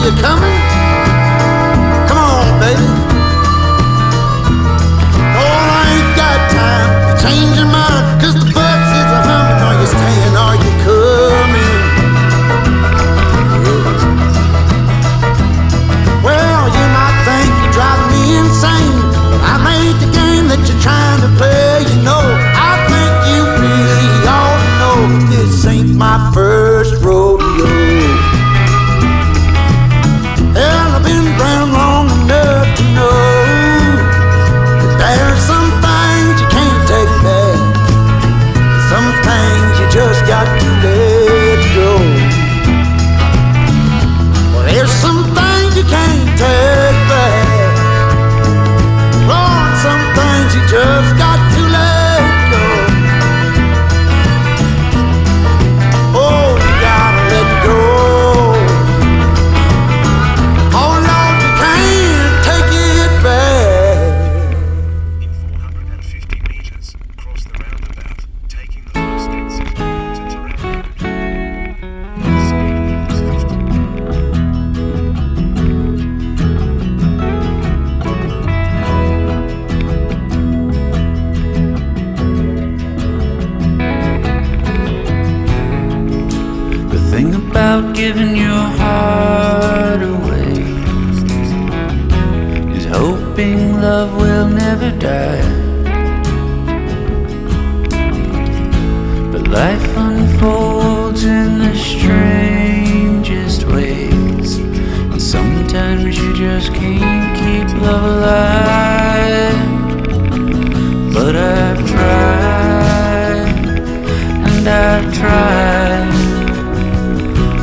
you coming? Come on, baby. Oh, I ain't got time to change your mind, 'cause the bus is a humming. Are you staying? Are you coming? Yeah. Well, you might think you're driving me insane, but I made the game that you're trying to play. You know, I think you really ought to know this ain't my first rodeo. Hell, I've been around long enough to know that there's some things you can't take back. Some things you just got to let go. Well, there's some things you can't take back. Lord, some things you just got to let go. Oh, you gotta let go. Oh Lord, you can't take it back. In 450 meters, cross the roundabout, taking the first exit to terrain. The speed limit is 50. The thing about giving your heart away is hoping love will never die. But life unfolds in the strangest ways, and sometimes you just can't keep love alive. But I've tried, and I've tried,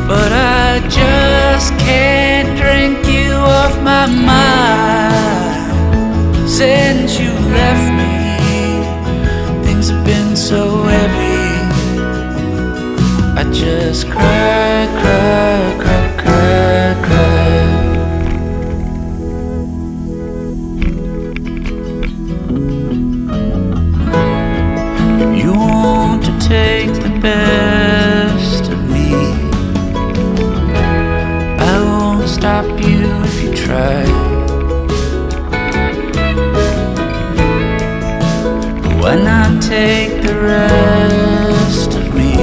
but I just can't drink you off my mind. Since you left me, things have been so heavy. I just cry, cry, cry, cry, cry. If you want to take the best of me, I won't stop you if you try. Why not take the rest of me?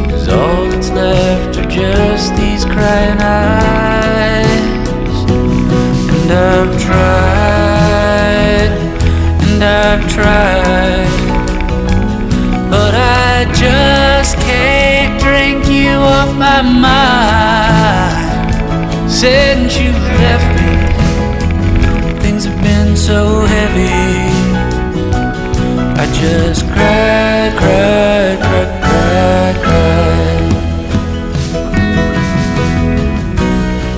'Cause all that's left are just these crying eyes. And I've tried, and I've tried, but I just can't drink you off my mind. Since you left me, things have been so heavy. I just cry, cry, cry, cry, cry.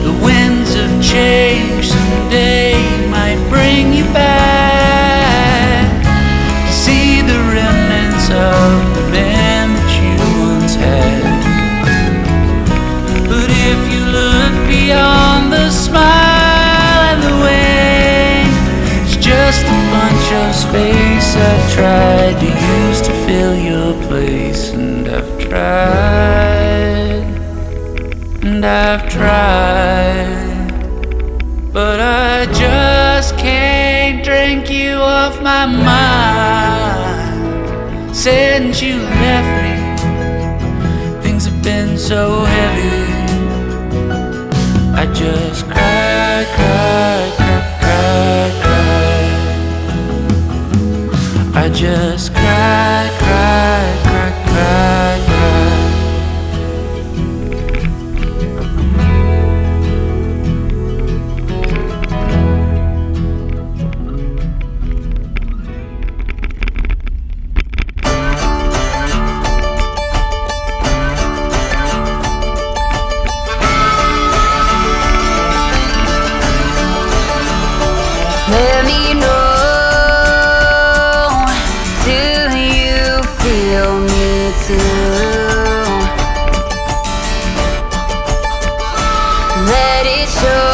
The winds of change someday might bring you back to see the remnants of the man that you once had. But if you look beyond the smile and the wing, it's just a bunch of space I tried to use to fill your place. And I've tried, and I've tried, but I just can't drink you off my mind. Since you left me, things have been so heavy. I just cry, cry, cry, cry, cry. I just cry, cry, cry, cry, cry. Let me know, do you feel me too? Let it show.